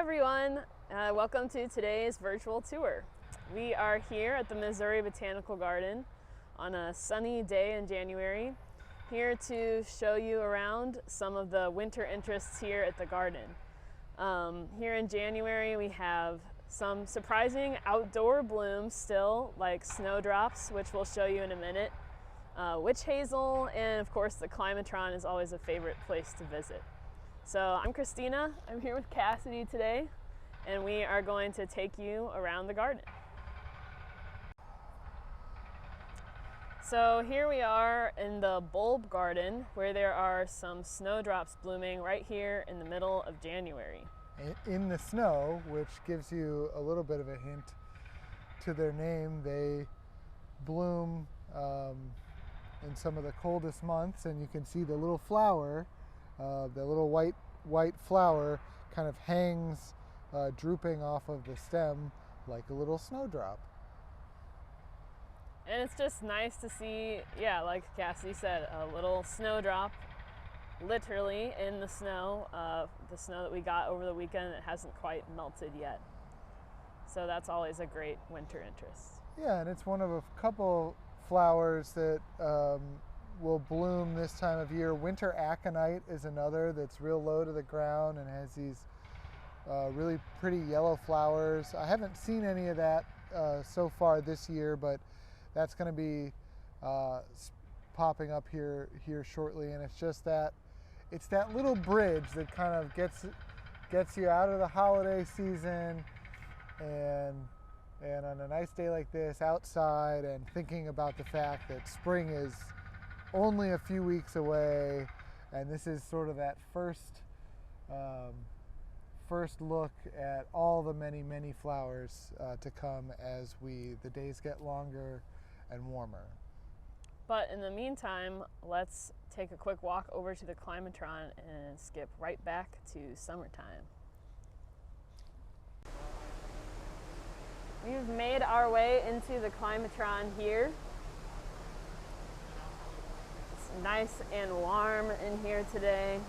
everyone, welcome to today's virtual tour. We are here at the Missouri Botanical Garden on a sunny day in January, here to show you around some of the winter interests here at the garden. Here in January we have some surprising outdoor blooms still, like snowdrops, which we'll show you in a minute, witch hazel, and of course the Climatron is always a favorite place to visit. So I'm Christina, I'm here with Cassidy today, and we are going to take you around the garden. So here we are in the bulb garden where there are some snowdrops blooming right here in the middle of January. In the snow, which gives you a little bit of a hint to their name, they bloom in some of the coldest months, and you can see the little flower. The little white flower kind of hangs drooping off of the stem like a little snowdrop. And it's just nice to see, yeah, like Cassidy said, a little snowdrop literally in the snow that we got over the weekend. It hasn't quite melted yet. So that's always a great winter interest. Yeah, and it's one of a couple flowers that will bloom this time of year. Winter aconite is another that's real low to the ground and has these really pretty yellow flowers. I haven't seen any of that so far this year, but that's going to be popping up here shortly. And it's just that little bridge that kind of gets you out of the holiday season and on a nice day like this outside, and thinking about the fact that spring is only a few weeks away, and this is sort of that first look at all the many flowers to come as the days get longer and warmer. But in the meantime, let's take a quick walk over to the Climatron and skip right back to summertime. We've made our way into the Climatron here. Nice and warm in here today.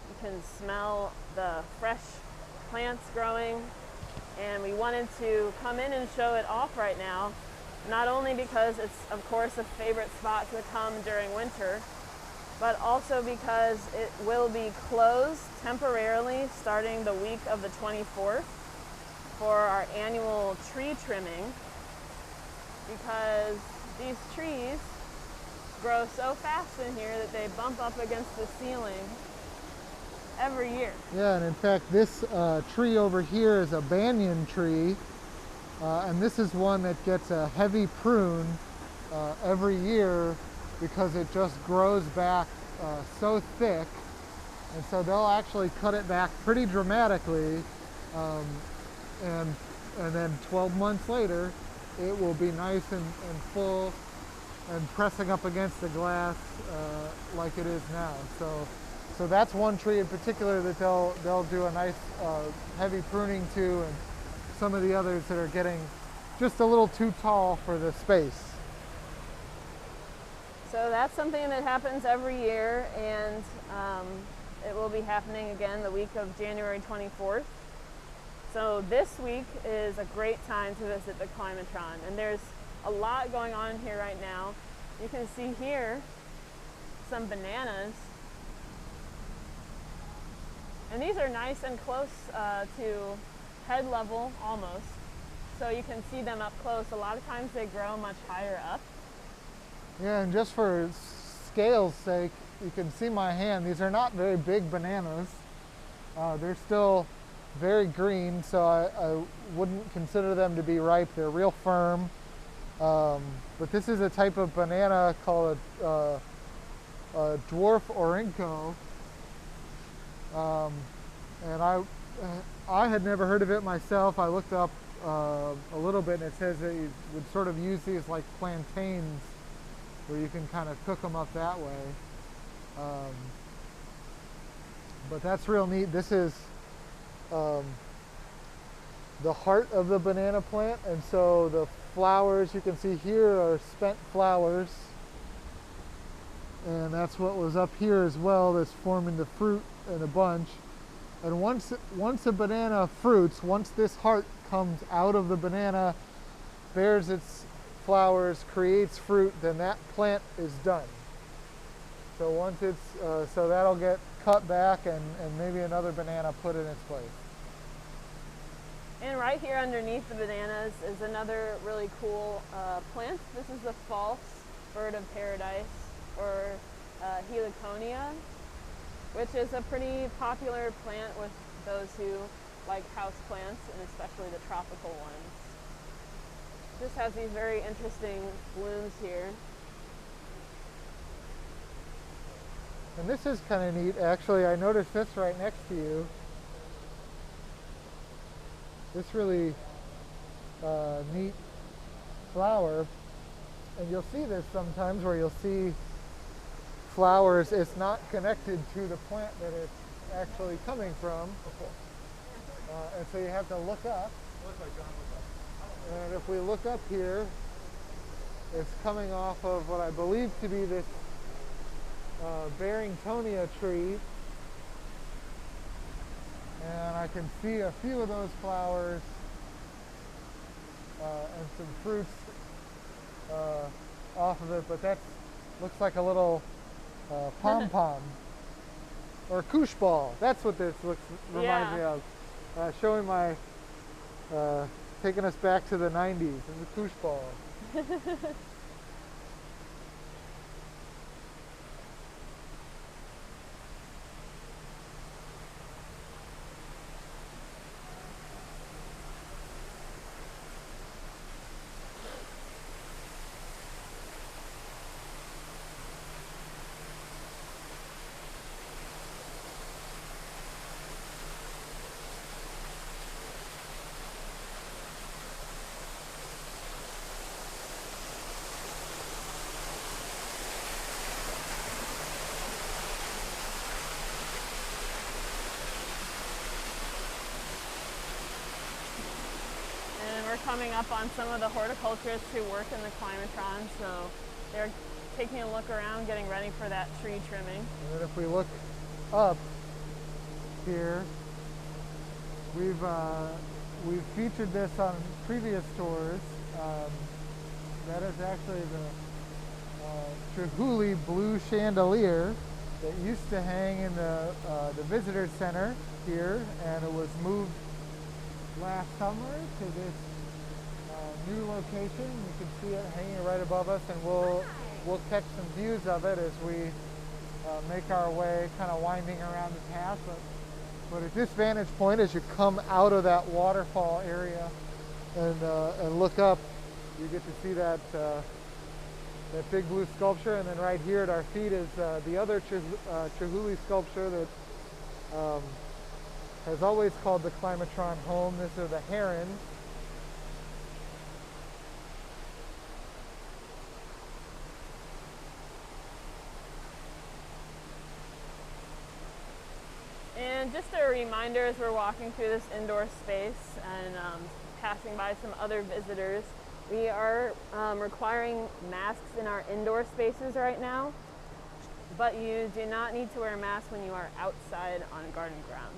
You can smell the fresh plants growing, and we wanted to come in and show it off right now, not only because it's of course a favorite spot to come during winter, but also because it will be closed temporarily starting the week of the 24th for our annual tree trimming, because these trees grow so fast in here that they bump up against the ceiling every year. Yeah, and in fact this tree over here is a banyan tree, and this is one that gets a heavy prune every year because it just grows back so thick, and so they'll actually cut it back pretty dramatically, and then 12 months later it will be nice and full and pressing up against the glass like it is now. So that's one tree in particular that they'll do a nice heavy pruning to, and some of the others that are getting just a little too tall for the space. So that's something that happens every year, and it will be happening again the week of January 24th. So this week is a great time to visit the Climatron, and there's a lot going on here right now. You can see here some bananas, and these are nice and close to head level almost, so you can see them up close. A lot of times they grow much higher up. Yeah, and just for scale's sake, you can see my hand. These are not very big bananas. They're still very green, so I wouldn't consider them to be ripe. They're real firm. But this is a type of banana called a dwarf orinco, and I had never heard of it myself. I looked up a little bit, and it says that you would sort of use these like plantains, where you can kind of cook them up that way. But that's real neat. This is the heart of the banana plant, and so the flowers you can see here are spent flowers, and that's what was up here as well, that's forming the fruit in a bunch. And once a banana fruits, once this heart comes out of the banana, bears its flowers, creates fruit, then that plant is done. So once it's, so that'll get cut back and maybe another banana put in its place. And right here underneath the bananas is another really cool plant. This is the false bird of paradise, or Heliconia, which is a pretty popular plant with those who like house plants, and especially the tropical ones. This has these very interesting blooms here. And this is kind of neat, actually. I noticed this right next to you. This really neat flower. And you'll see this sometimes where you'll see flowers. It's not connected to the plant that it's actually coming from. And so you have to look up. And if we look up here, it's coming off of what I believe to be this Barringtonia tree, and I can see a few of those flowers and some fruits off of it, but that looks like a little pom-pom or koosh ball. That's what this reminds me of. Showing my, taking us back to the 90s, and the koosh ball. Coming up on some of the horticulturists who work in the Climatron, so they're taking a look around, getting ready for that tree trimming. And then if we look up here, we've featured this on previous tours. That is actually the Trihuli blue chandelier that used to hang in the visitor center here, and it was moved last summer to this new location. You can see it hanging right above us, and we'll catch some views of it as we make our way, kind of winding around the path. But at this vantage point, as you come out of that waterfall area and look up, you get to see that that big blue sculpture. And then right here at our feet is the other Trihuli sculpture that has always called the Climatron home. This is the Heron. And just a reminder, as we're walking through this indoor space and passing by some other visitors, we are requiring masks in our indoor spaces right now, but you do not need to wear a mask when you are outside on garden grounds.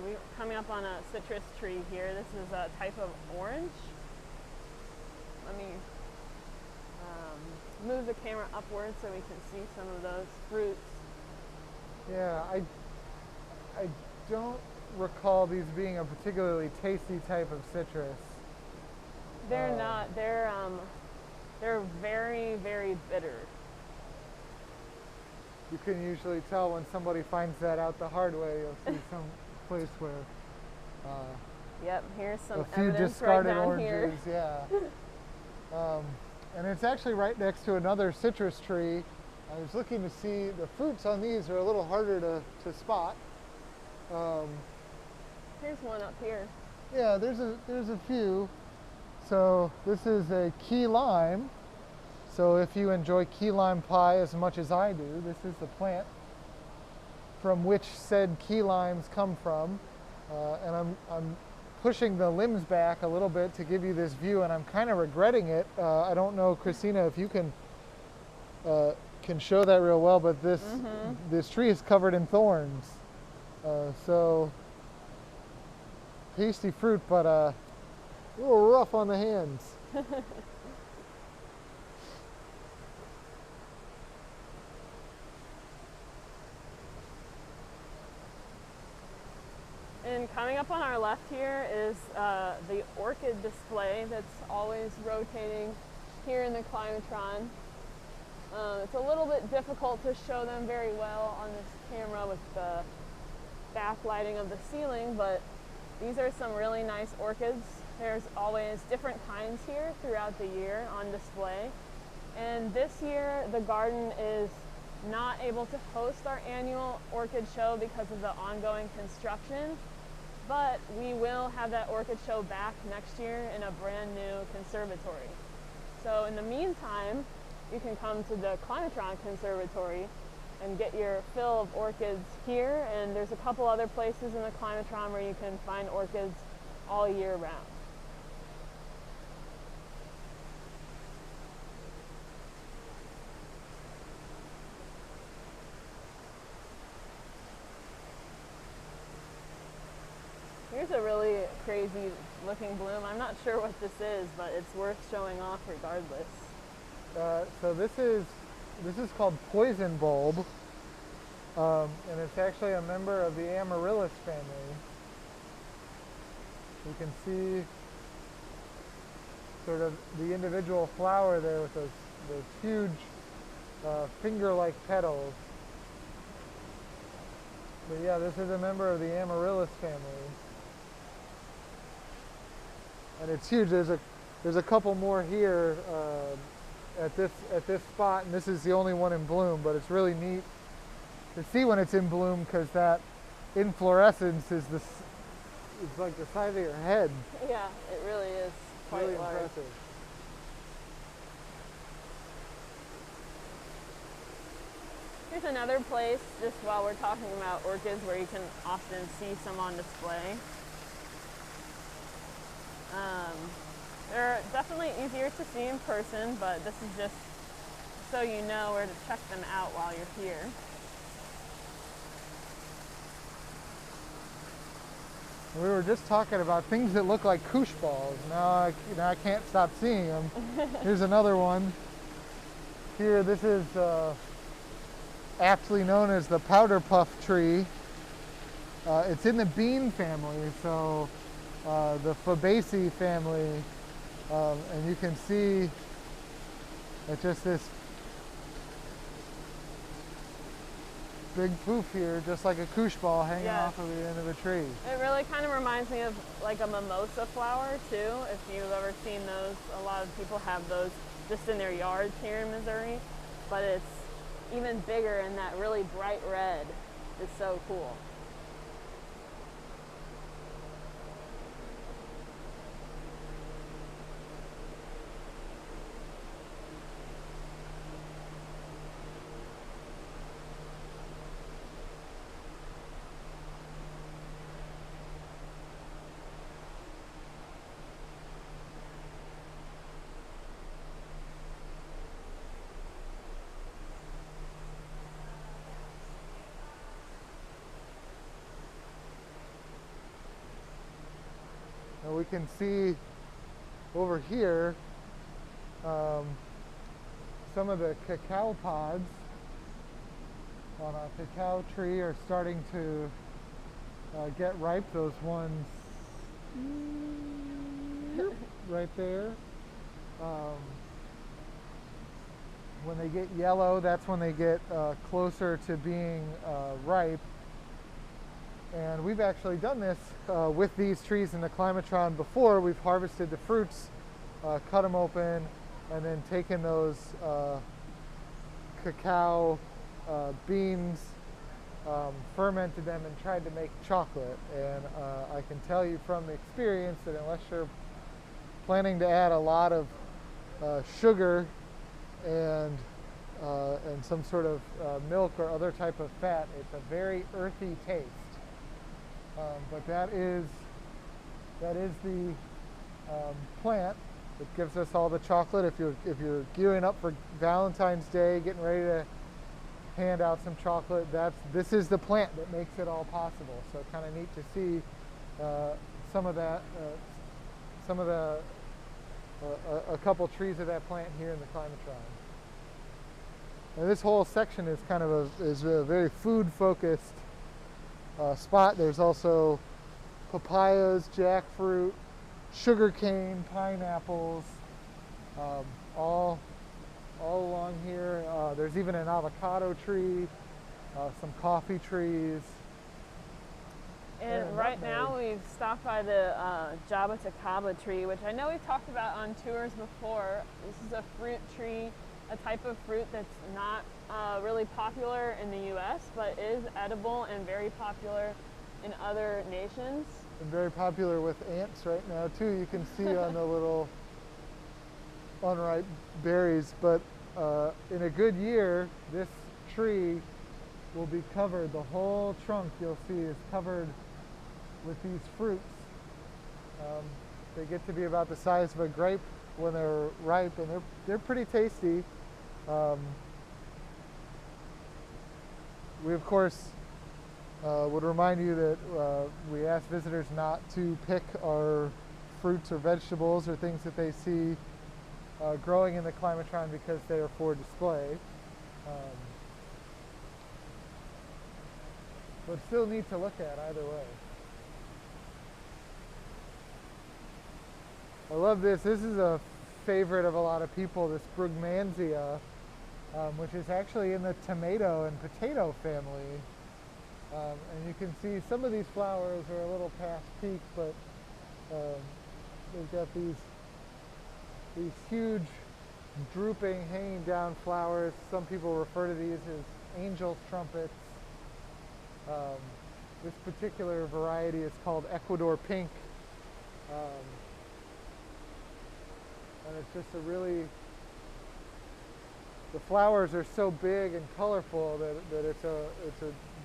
We're coming up on a citrus tree here. This is a type of orange. Let me move the camera upwards so we can see some of those fruits. Yeah, I don't recall these being a particularly tasty type of citrus. They're not. They're very, very bitter. You can usually tell when somebody finds that out the hard way. You'll see some place where yep, here's some a few evidence discarded right down oranges. here. Yeah. And it's actually right next to another citrus tree. I was looking to see, the fruits on these are a little harder to spot. Here's one up here. Yeah, there's a few. so this is a key lime. So if you enjoy key lime pie as much as I do, this is the plant from which said key limes come from. And I'm pushing the limbs back a little bit to give you this view, and I'm kind of regretting it. I don't know, Christina, if you can show that real well, but this tree is covered in thorns. So tasty fruit, but a little rough on the hands. And coming up on our left here is the orchid display that's always rotating here in the Climatron. It's a little bit difficult to show them very well on this camera with the backlighting of the ceiling, but these are some really nice orchids. There's always different kinds here throughout the year on display. And this year the garden is not able to host our annual orchid show because of the ongoing construction, but we will have that orchid show back next year in a brand new conservatory. So in the meantime, you can come to the Climatron Conservatory and get your fill of orchids here, and there's a couple other places in the Climatron where you can find orchids all year round. Here's a really crazy looking bloom. I'm not sure what this is, but it's worth showing off regardless. So this is called poison bulb, and it's actually a member of the amaryllis family. You can see sort of the individual flower there with those huge finger-like petals. But yeah, this is a member of the amaryllis family. And it's huge. There's a couple more here at this spot, and this is the only one in bloom. But it's really neat to see when it's in bloom because that inflorescence is it's like the size of your head. Yeah, it really is quite really large. impressive. Here's another place, just while we're talking about orchids, where you can often see some on display. They're definitely easier to see in person, but this is just so you know where to check them out while you're here. We were just talking about things that look like koosh balls. Now I can't stop seeing them. Here's another one. Here, this is aptly known as the powder puff tree. It's in the bean family, so the Fabaceae family, and you can see that just this big poof here, just like a koosh ball hanging off of the end of a tree. It really kind of reminds me of like a mimosa flower too, if you've ever seen those. A lot of people have those just in their yards here in Missouri, but it's even bigger, and that really bright red is so cool. And we can see over here some of the cacao pods on a cacao tree are starting to get ripe. Those ones right there. When they get yellow, that's when they get closer to being ripe. And we've actually done this with these trees in the Climatron before. We've harvested the fruits, cut them open, and then taken those cacao beans, fermented them, and tried to make chocolate. And I can tell you from experience that unless you're planning to add a lot of sugar and some sort of milk or other type of fat. It's a very earthy taste, but that is the plant that gives us all the chocolate. If you're gearing up for Valentine's Day, getting ready to hand out some chocolate, this is the plant that makes it all possible. So kind of neat to see some of that, a couple trees of that plant here in the Climatron. And this whole section is kind of a very food-focused spot. There's also papayas, jackfruit, sugarcane, pineapples, all along here. There's even an avocado tree, some coffee trees. And right now we've stopped by the Jabba tree, which I know we've talked about on tours before. This is a fruit tree, a type of fruit that's not really popular in the US, but is edible and very popular in other nations. And very popular with ants right now too. You can see on the little unripe berries, but in a good year, this tree will be covered. The whole trunk, you'll see, is covered with these fruits. They get to be about the size of a grape when they're ripe, and they're pretty tasty. We of course would remind you that we ask visitors not to pick our fruits or vegetables or things that they see growing in the Climatron because they are for display. But still neat to look at either way. I love this. This is a favorite of a lot of people, this Brugmansia, which is actually in the tomato and potato family. And you can see some of these flowers are a little past peak, but they've got these huge drooping, hanging down flowers. Some people refer to these as angel trumpets. This particular variety is called Ecuador Pink. And it's just the flowers are so big and colorful that it's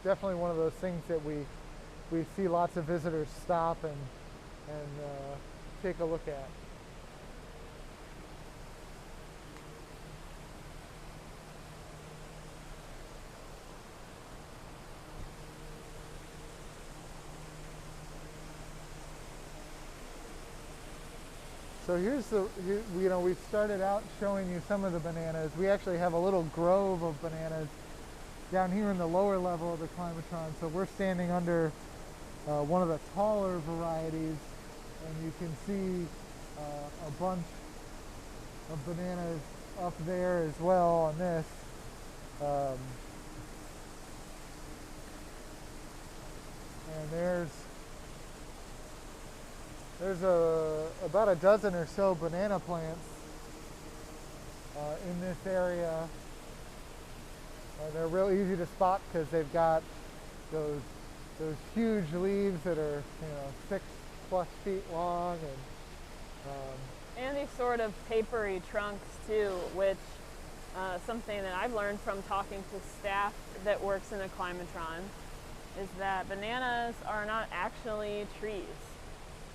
definitely one of those things that we see lots of visitors stop and take a look at. So we started out showing you some of the bananas. We actually have a little grove of bananas down here in the lower level of the Climatron. So we're standing under one of the taller varieties, and you can see a bunch of bananas up there as well on this. And there's about a dozen or so banana plants in this area. They're real easy to spot because they've got those huge leaves that are 6+ feet long, and these sort of papery trunks too, which something that I've learned from talking to staff that works in the Climatron is that bananas are not actually trees.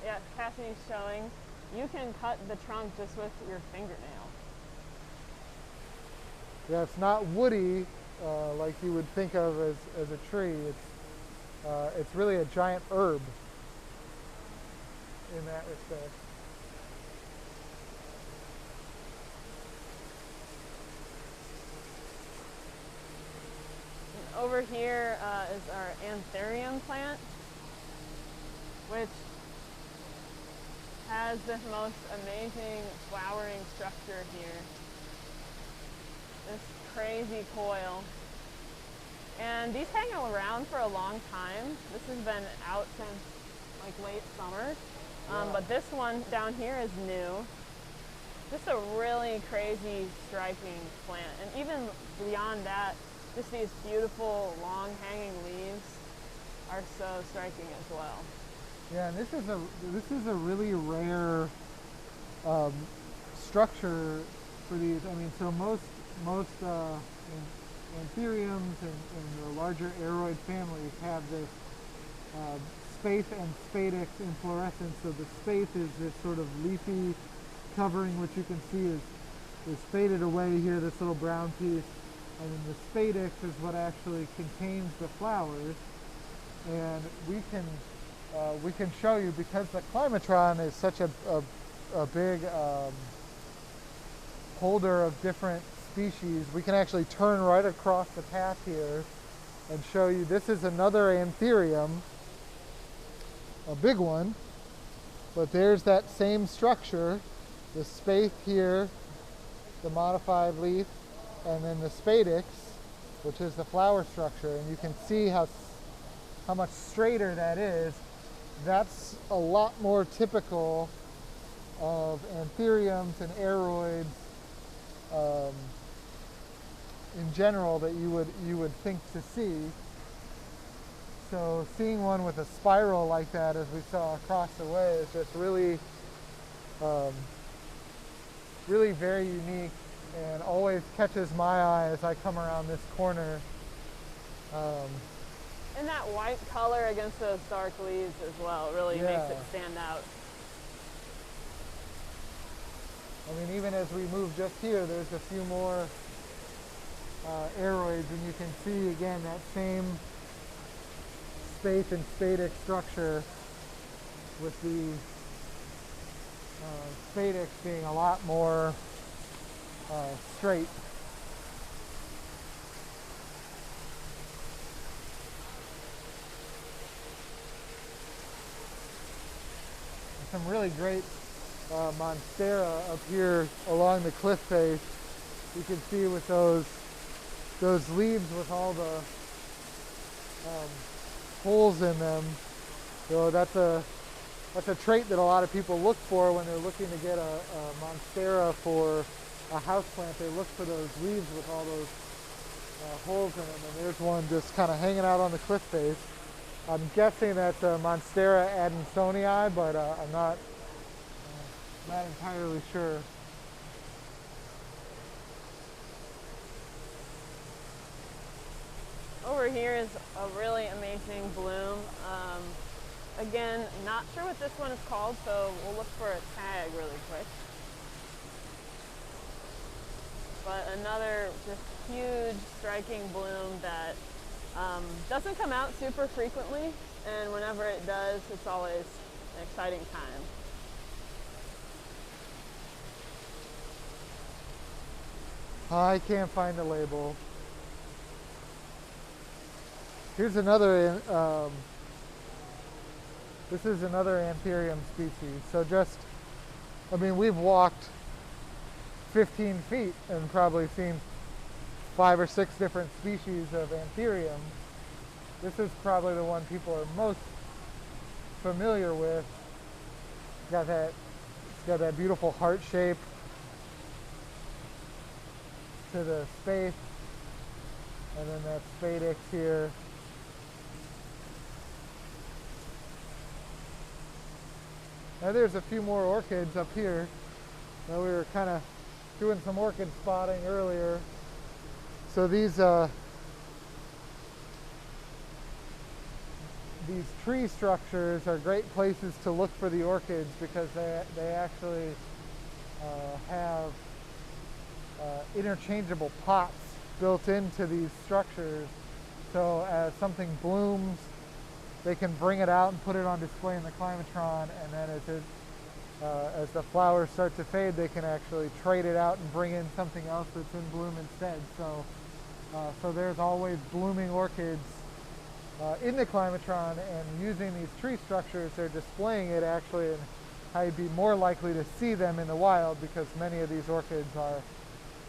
Yeah, Cassidy's showing you can cut the trunk just with your fingernail. Yeah, it's not woody like you would think of as a tree. It's really a giant herb in that respect. And over here is our anthurium plant, which has this most amazing flowering structure here. This crazy coil. And these hang around for a long time. This has been out since like late summer. But this one down here is new. Just a really crazy striking plant. And even beyond that, just these beautiful long hanging leaves are so striking as well. Yeah, and this is a really rare um, structure for these. I mean, so most anthuriums and the larger aroid families have this spathe and spadix inflorescence. So the spathe is this sort of leafy covering, which you can see is faded away here, this little brown piece. And then the spadix is what actually contains the flowers. And we can show you, because the Climatron is such a big holder of different species, we can actually turn right across the path here and show you. This is another anthurium, a big one, but there's that same structure, the spathe here, the modified leaf, and then the spadix, which is the flower structure. And you can see how much straighter that is. That's a lot more typical of anthuriums and aroids in general that you would think to see. So seeing one with a spiral like that, as we saw across the way, is just really really very unique, and always catches my eye as I come around this corner. And that white color against those dark leaves as well really makes it stand out. I mean, even as we move just here, there's a few more aroids, and you can see again that same spathe and spadix structure, with the spadix being a lot more straight. Some really great monstera up here along the cliff face. You can see with those leaves with all the holes in them. So that's a trait that a lot of people look for when they're looking to get a monstera for a houseplant. They look for those leaves with all those holes in them, and there's one just kind of hanging out on the cliff face. I'm guessing that's a Monstera adansonii, but I'm not entirely sure. Over here is a really amazing bloom. Again, not sure what this one is called, so we'll look for a tag really quick. But another just huge, striking bloom that doesn't come out super frequently, and whenever it does, it's always an exciting time. I can't find the label. Here's another, this is another anthurium species. So just, I mean, we've walked 15 feet and probably seen 5 or 6 different species of anthurium. This is probably the one people are most familiar with. It's got that beautiful heart shape to the spathe, and then that spadix here. Now there's a few more orchids up here. Now we were kind of doing some orchid spotting earlier. So these tree structures are great places to look for the orchids, because they actually have interchangeable pots built into these structures. So as something blooms, they can bring it out and put it on display in the Climatron, and then as the flowers start to fade, they can actually trade it out and bring in something else that's in bloom instead. So there's always blooming orchids in the Climatron, and using these tree structures, they're displaying it actually, and how you'd be more likely to see them in the wild, because many of these orchids are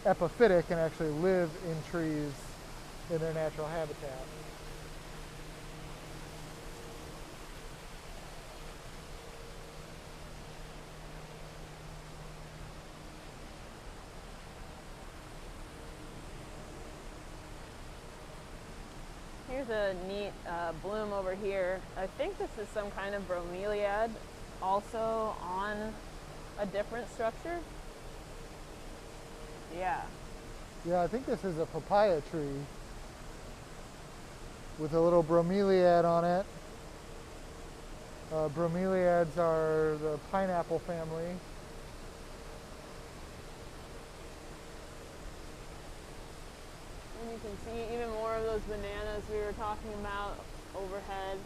epiphytic and actually live in trees in their natural habitat. Here's a neat bloom over here. I think this is some kind of bromeliad, also on a different structure? Yeah. Yeah, I think this is a papaya tree with a little bromeliad on it. Bromeliads are the pineapple family. And you can see even more of those bananas we were talking about overhead.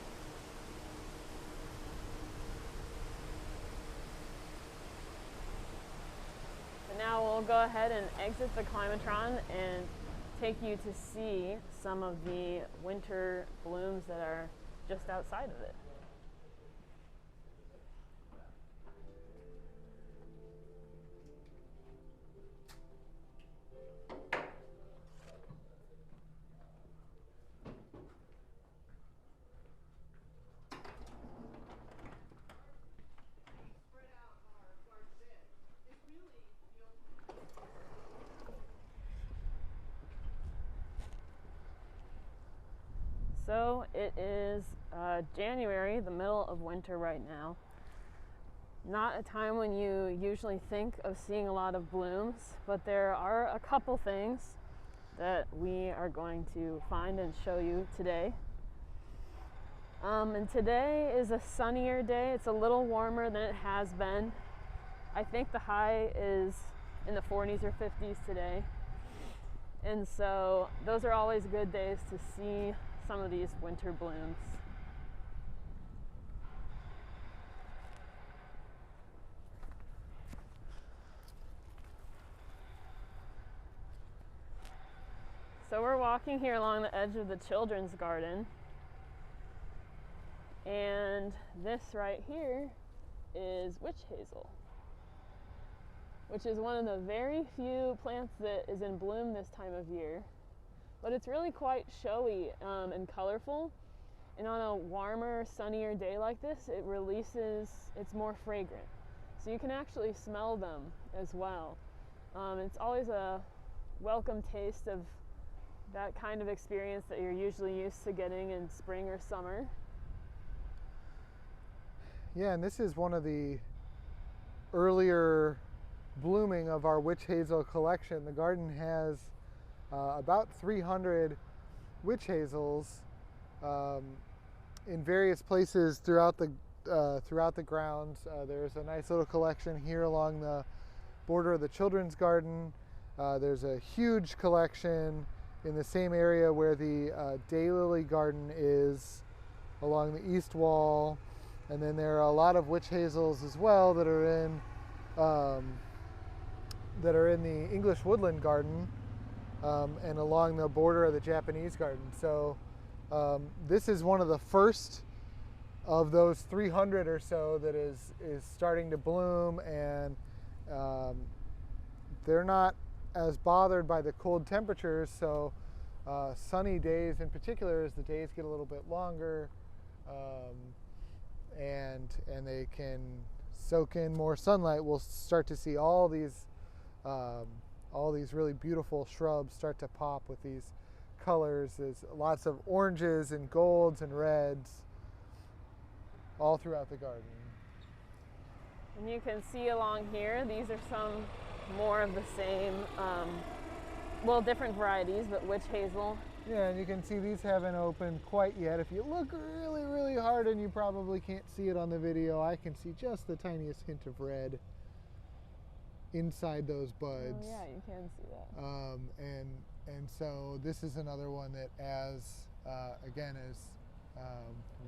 But now we'll go ahead and exit the Climatron and take you to see some of the winter blooms that are just outside of it. So it is January, the middle of winter right now. Not a time when you usually think of seeing a lot of blooms, but there are a couple things that we are going to find and show you today. And today is a sunnier day. It's a little warmer than it has been. I think the high is in the 40s or 50s today. And so those are always good days to see some of these winter blooms. So we're walking here along the edge of the children's garden, and this right here is witch hazel, which is one of the very few plants that is in bloom this time of year. But it's really quite showy and colorful. And on a warmer, sunnier day like this, it's more fragrant. So you can actually smell them as well. It's always a welcome taste of that kind of experience that you're usually used to getting in spring or summer. Yeah, and this is one of the earlier blooming of our witch hazel collection. The garden has about 300 witch hazels in various places throughout the grounds. There's a nice little collection here along the border of the children's garden. There's a huge collection in the same area where the daylily garden is, along the east wall. And then there are a lot of witch hazels as well that are in the English woodland garden and along the border of the Japanese garden. So this is one of the first of those 300 or so that is starting to bloom, and they're not as bothered by the cold temperatures. So sunny days in particular, as the days get a little bit longer, and they can soak in more sunlight, we'll start to see all these really beautiful shrubs start to pop with these colors. There's lots of oranges and golds and reds all throughout the garden. And you can see along here, these are some more of the same, different varieties, but witch hazel. Yeah, and you can see these haven't opened quite yet. If you look really, really hard, and you probably can't see it on the video, I can see just the tiniest hint of red inside those buds. Oh yeah, you can see that. And so this is another one that as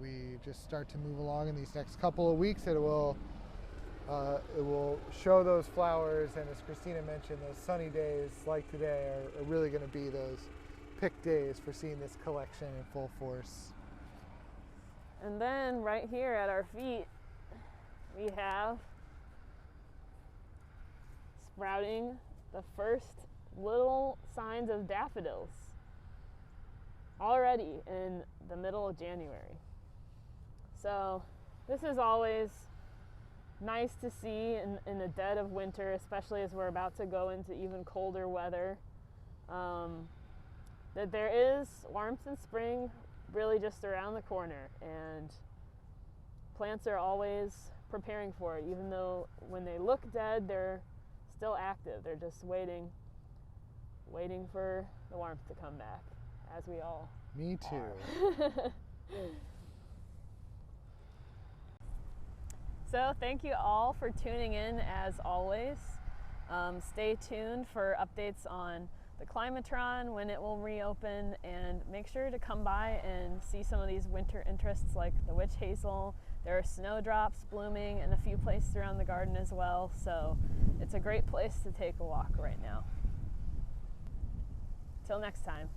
we just start to move along in these next couple of weeks, it will show those flowers, and as Christina mentioned, those sunny days like today are really going to be those pick days for seeing this collection in full force. And then right here at our feet, we have sprouting the first little signs of daffodils already in the middle of January. So this is always nice to see in the dead of winter, especially as we're about to go into even colder weather. That there is warmth in spring really just around the corner, and plants are always preparing for it. Even though when they look dead, they're still active. They're just waiting for the warmth to come back, as we all Me too. are. So thank you all for tuning in as always. Stay tuned for updates on the Climatron, when it will reopen, and make sure to come by and see some of these winter interests like the witch hazel. There are snowdrops blooming in a few places around the garden as well, so it's a great place to take a walk right now. Till next time.